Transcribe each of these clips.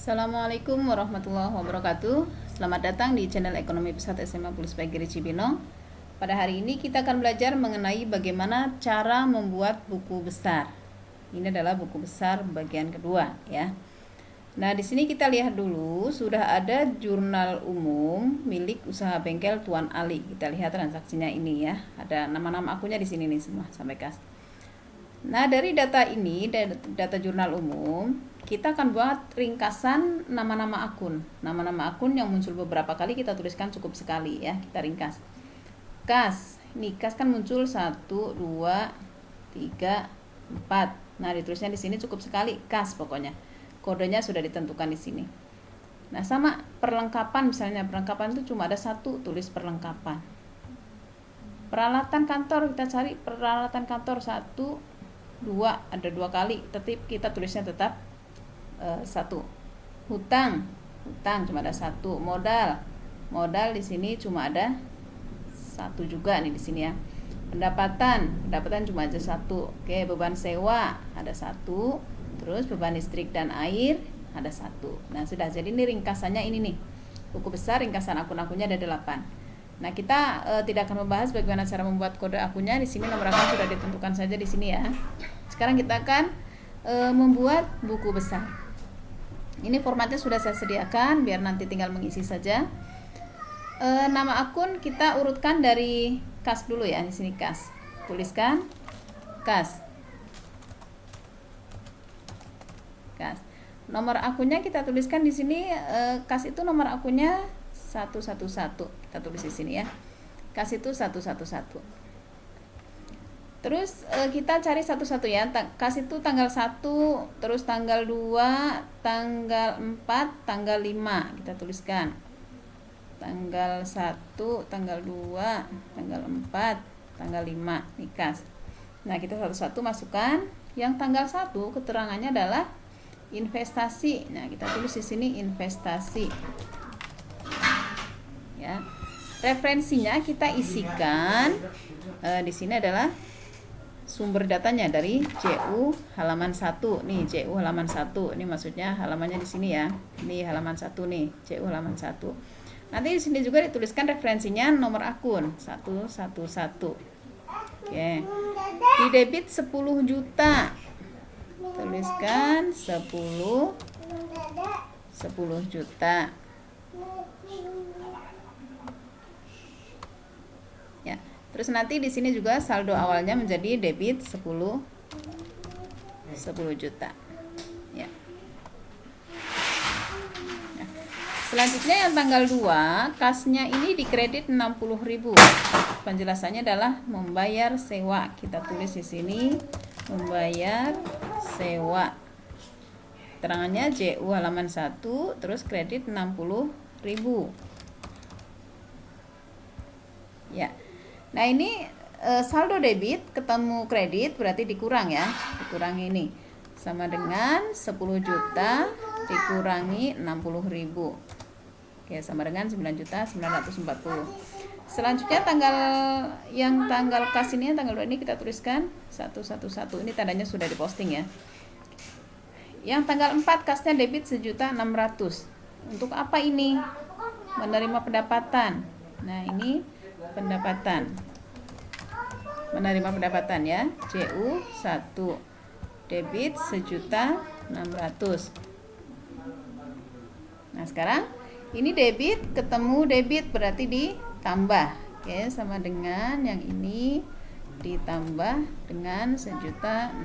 Assalamualaikum warahmatullahi wabarakatuh. Selamat datang di channel Ekonomi Pesat SMA Plus Pagiri Cibinong. Pada hari ini kita akan belajar mengenai bagaimana cara membuat buku besar. Ini adalah buku besar bagian kedua ya. Nah, di sini kita lihat dulu sudah ada jurnal umum milik usaha bengkel Tuan Ali. Kita lihat transaksinya ini ya. Ada nama-nama akunnya di sini nih semua sampai kas. Nah, dari data ini, data jurnal umum, kita akan buat ringkasan nama-nama akun. Nama-nama akun yang muncul beberapa kali kita tuliskan cukup sekali ya, kita ringkas. Kas, ini kas kan muncul 1, 2, 3, 4. Nah, ditulisnya di sini cukup sekali, kas pokoknya. Kodenya sudah ditentukan di sini. Nah, sama perlengkapan, misalnya perlengkapan itu cuma ada satu, tulis perlengkapan. Peralatan kantor, kita cari peralatan kantor 1, 2, ada 2 kali, tapi kita tulisnya tetap 1. Hutang cuma ada 1. Modal di sini cuma ada 1 juga nih di sini ya. Pendapatan cuma ada 1. Oke, beban sewa ada 1. Terus beban listrik dan air ada 1. Nah, sudah. Jadi ini ringkasannya ini nih. Buku besar ringkasan akun-akunnya ada 8. Nah, kita tidak akan membahas bagaimana cara membuat kode akunnya. Di sini nomor akun sudah ditentukan saja di sini ya. Sekarang kita akan membuat buku besar. Ini formatnya sudah saya sediakan, biar nanti tinggal mengisi saja. Nama akun kita urutkan dari kas dulu ya. Di sini kas. Tuliskan kas. Nomor akunnya kita tuliskan di sini. Kas itu nomor akunnya 111. Kita tulis di sini ya. Kas itu 111. Terus kita cari satu-satu ya. Kas itu tanggal 1, terus tanggal 2, tanggal 4, tanggal 5. Kita tuliskan. Tanggal 1, tanggal 2, tanggal 4, tanggal 5. Ini kas. Nah, kita satu-satu masukkan. Yang tanggal 1 keterangannya adalah investasi. Nah, kita tulis di sini investasi. Ya. Referensinya kita isikan di sini adalah sumber datanya dari CU halaman 1. Nih, CU halaman 1. Ini maksudnya halamannya di sini ya. Ini halaman 1 nih, CU halaman 1. Nanti di sini juga dituliskan referensinya nomor akun 111. Oke. Di debit 10 juta. Tuliskan 10 juta. Ya. Terus nanti di sini juga saldo awalnya menjadi debit 10 juta. Ya. Nah, selanjutnya yang tanggal 2, kasnya ini dikredit 60.000. Penjelasannya adalah membayar sewa. Kita tulis di sini membayar sewa. Keterangannya JU halaman 1, terus kredit 60.000. Ya. Nah, ini saldo debit ketemu kredit berarti dikurang ya. Dikurangi ini. Sama dengan 10 juta dikurangi 60.000. Oke, sama dengan 9.940. Selanjutnya tanggal kas ini, tanggal 2 ini kita tuliskan 111. Ini tandanya sudah diposting ya. Yang tanggal 4 kasnya debit 1.600.000. Untuk apa ini? Menerima pendapatan. Nah, ini pendapatan. Menerima pendapatan ya. CU 1. Debit 1.600.000. Nah, sekarang ini debit ketemu debit berarti ditambah. Oke, sama dengan yang ini ditambah dengan 1.600.000.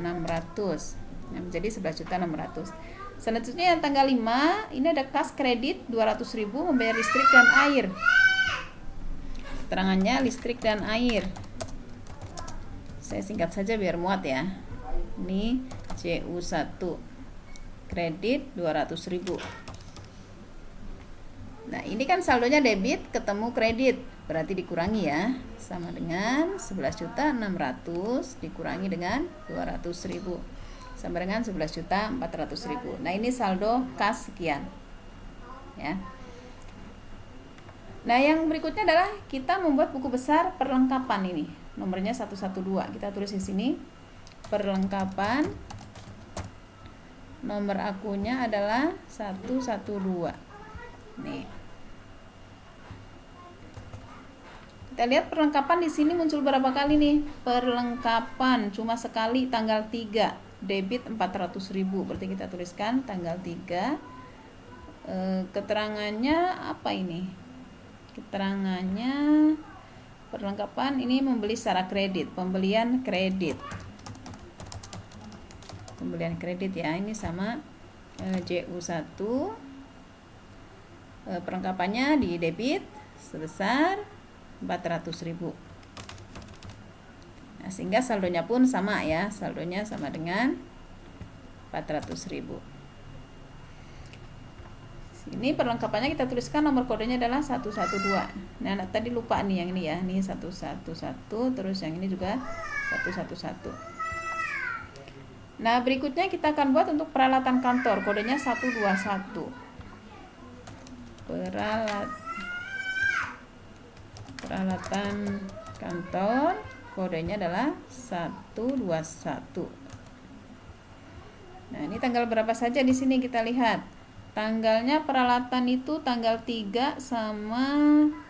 Nah, menjadi 11.600.000. Selanjutnya yang tanggal 5, ini ada kas kredit 200.000 membayar listrik dan air. Keterangannya listrik dan air. Saya singkat saja biar muat ya. Ini CU1. Kredit 200.000. Nah, ini kan saldonya debit ketemu kredit, berarti dikurangi ya. Sama dengan 11.600.000 dikurangi dengan 200.000. Sama dengan 11.400.000. Nah, ini saldo kas sekian. Ya. Nah, yang berikutnya adalah kita membuat buku besar perlengkapan ini. Nomornya 112. Kita tulis di sini perlengkapan nomor akunnya adalah 112. Nih. Kita lihat perlengkapan di sini muncul berapa kali nih? Perlengkapan cuma sekali tanggal 3, debit 400.000. Berarti kita tuliskan tanggal 3. Keterangannya apa ini? Keterangannya perlengkapan ini membeli secara kredit, pembelian kredit. Pembelian kredit ya, ini sama JU1. Perlengkapannya di debit sebesar 400.000. Nah, sehingga saldonya pun sama ya, saldonya sama dengan 400.000. Ini perlengkapannya kita tuliskan nomor kodenya adalah 112. Nah, tadi lupa nih yang ini ya, ini 111, terus yang ini juga 111. Nah, berikutnya kita akan buat untuk peralatan kantor, kodenya 121. Peralatan kantor kodenya adalah 121. Nah, ini tanggal berapa saja di sini kita lihat. Tanggalnya peralatan itu tanggal 3 sama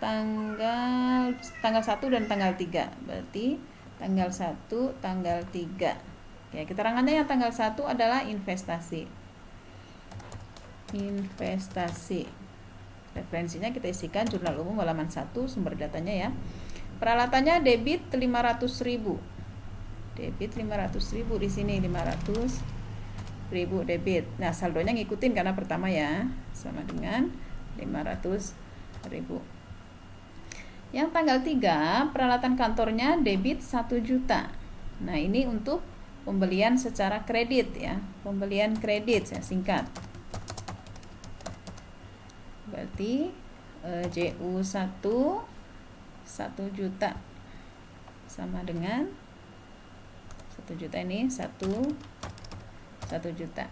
tanggal 1 dan tanggal 3. Berarti tanggal 1, tanggal 3. Ya, keterangannya yang tanggal 1 adalah investasi. Investasi. Referensinya kita isikan jurnal umum halaman 1, sumber datanya ya. Peralatannya debit 500.000. Debit 500.000 di sini 500.000 debit. Nah, saldonya ngikutin karena pertama ya, sama dengan 500.000. Yang tanggal 3, peralatan kantornya debit 1 juta. Nah, ini untuk pembelian secara kredit ya. Pembelian kredit saya singkat. Berarti JU1 1 juta sama dengan 1 juta ini 1 juta.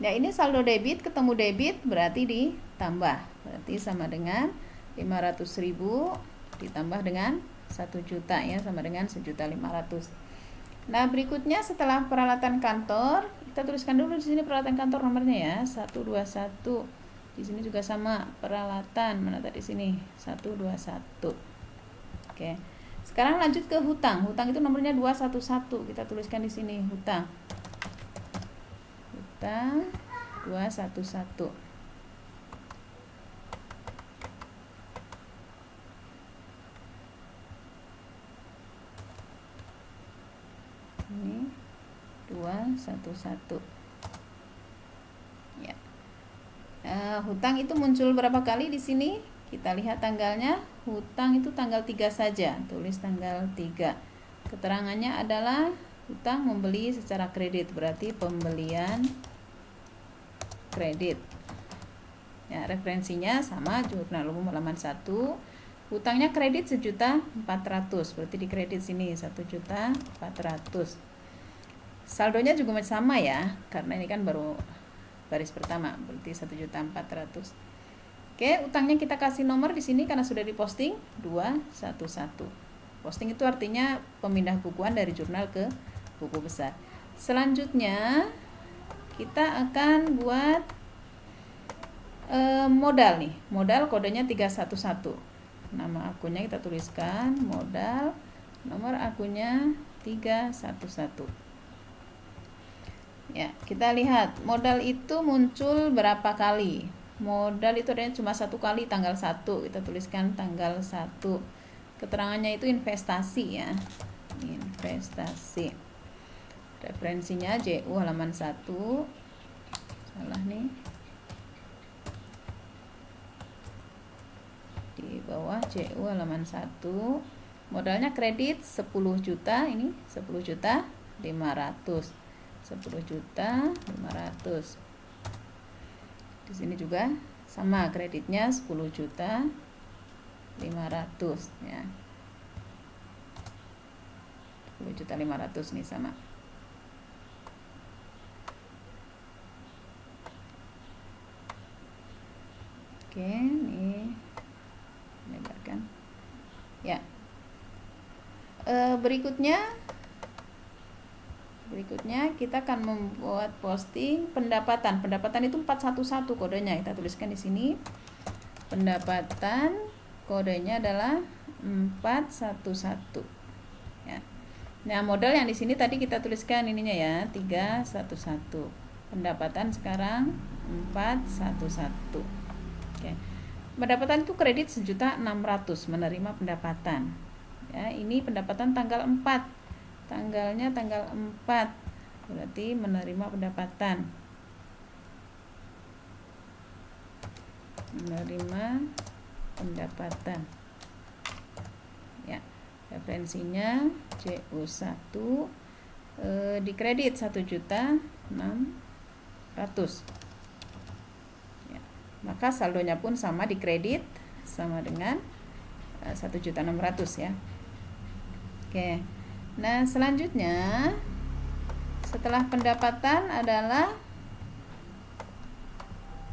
Nah, ini saldo debit ketemu debit berarti ditambah. Berarti sama dengan 500.000 ditambah dengan 1 juta ya, sama dengan 1.500.000. Nah, berikutnya setelah peralatan kantor, kita tuliskan dulu di sini peralatan kantor nomornya ya, 121. Di sini juga sama peralatan, mana tadi sini 121. Oke. Sekarang lanjut ke hutang. Hutang itu nomornya 211. Kita tuliskan di sini hutang. Hutang 211. Ini 211. Ya. Hutang itu muncul berapa kali di sini? Kita lihat tanggalnya. Hutang itu tanggal 3 saja. Tulis tanggal 3. Keterangannya adalah hutang membeli secara kredit, berarti pembelian kredit. Ya, referensinya sama jurnal umum halaman 1. Hutangnya kredit 1.400.000, berarti di kredit sini 1.400.000. Saldonya juga masih sama ya, karena ini kan baru baris pertama, berarti 1.400.000. Oke, utangnya kita kasih nomor di sini karena sudah diposting 211. Posting itu artinya pemindah bukuan dari jurnal ke buku besar. Selanjutnya kita akan buat modal nih. Modal kodenya 311. Nama akunnya kita tuliskan modal, nomor akunnya 311. Ya, kita lihat modal itu muncul berapa kali. Modal itu adanya cuma 1 kali, tanggal 1. Kita tuliskan tanggal 1. Keterangannya itu investasi ya. Investasi. Referensinya JU halaman 1. Salah nih. Di bawah JU halaman 1. Modalnya kredit 10 juta, ini 10.500.000. 10.500.000. Di sini juga sama kreditnya 10.500.000 ya. 10.500.000 nih sama. Oke, nih lebarkan. Ya. Berikutnya Berikutnya kita akan membuat posting pendapatan. Pendapatan itu 411 kodenya. Kita tuliskan di sini. Pendapatan kodenya adalah 411. Ya. Nah, modal yang di sini tadi kita tuliskan ininya ya, 311. Pendapatan sekarang 411. Oke. Pendapatan itu kredit 1.600.000 menerima pendapatan. Ya, ini pendapatan tanggal 4. Tanggalnya tanggal 4. Berarti menerima pendapatan. Menerima pendapatan. Ya. Referensinya CU1 dikredit 1.600.000. Ya. Maka saldonya pun sama, dikredit sama dengan 1.600.000 ya. Oke. Nah, selanjutnya setelah pendapatan adalah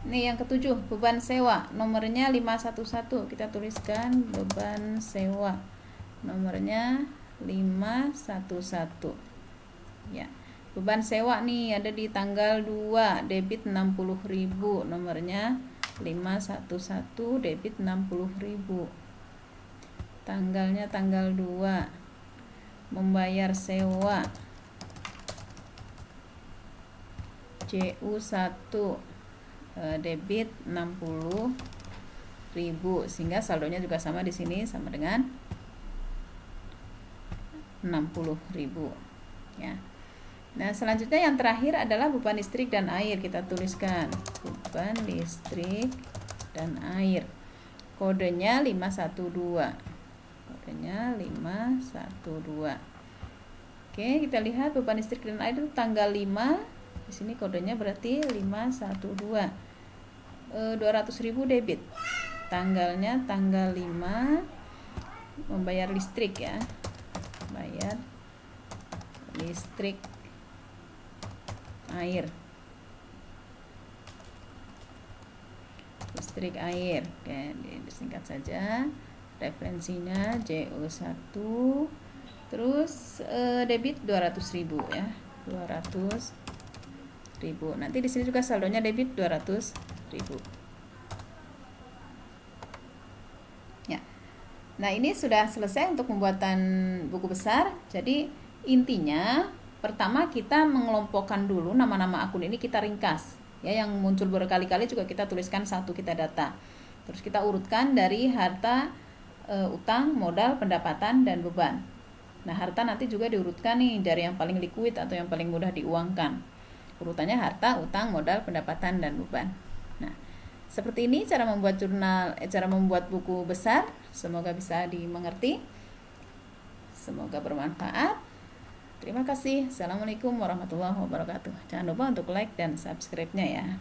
nih yang ketujuh, beban sewa. Nomornya 511. Kita tuliskan beban sewa. Nomornya 511. Ya. Beban sewa nih ada di tanggal 2, debit 60.000. Nomornya 511, debit 60.000. Tanggalnya tanggal 2. Membayar sewa CU1 debit 60.000, sehingga saldonya juga sama di sini, sama dengan 60.000 ya. Nah, selanjutnya yang terakhir adalah beban listrik dan air. Kita tuliskan beban listrik dan air. Kodenya 512. Kodenya 512. Oke, kita lihat beban listrik dan air itu tanggal 5. Di sini kodenya berarti 512. 200.000 debit. Tanggalnya tanggal 5. Membayar listrik ya. Bayar listrik, air. Listrik, air. Oke, disingkat saja. Referensinya JO1. Terus debit 200.000 ya. 200.000. Nanti di sini juga saldonya debit 200.000. Ya. Nah, ini sudah selesai untuk pembuatan buku besar. Jadi intinya pertama kita mengelompokkan dulu nama-nama akun ini, kita ringkas. Ya, yang muncul berkali-kali juga kita tuliskan satu, kita data. Terus kita urutkan dari harta, utang, modal, pendapatan, dan beban. Nah, harta nanti juga diurutkan nih dari yang paling liquid atau yang paling mudah diuangkan. Urutannya harta, utang, modal, pendapatan, dan beban. Nah, seperti ini cara membuat cara membuat buku besar. Semoga bisa dimengerti. Semoga bermanfaat. Terima kasih. Assalamualaikum warahmatullahi wabarakatuh. Jangan lupa untuk like dan subscribe-nya ya.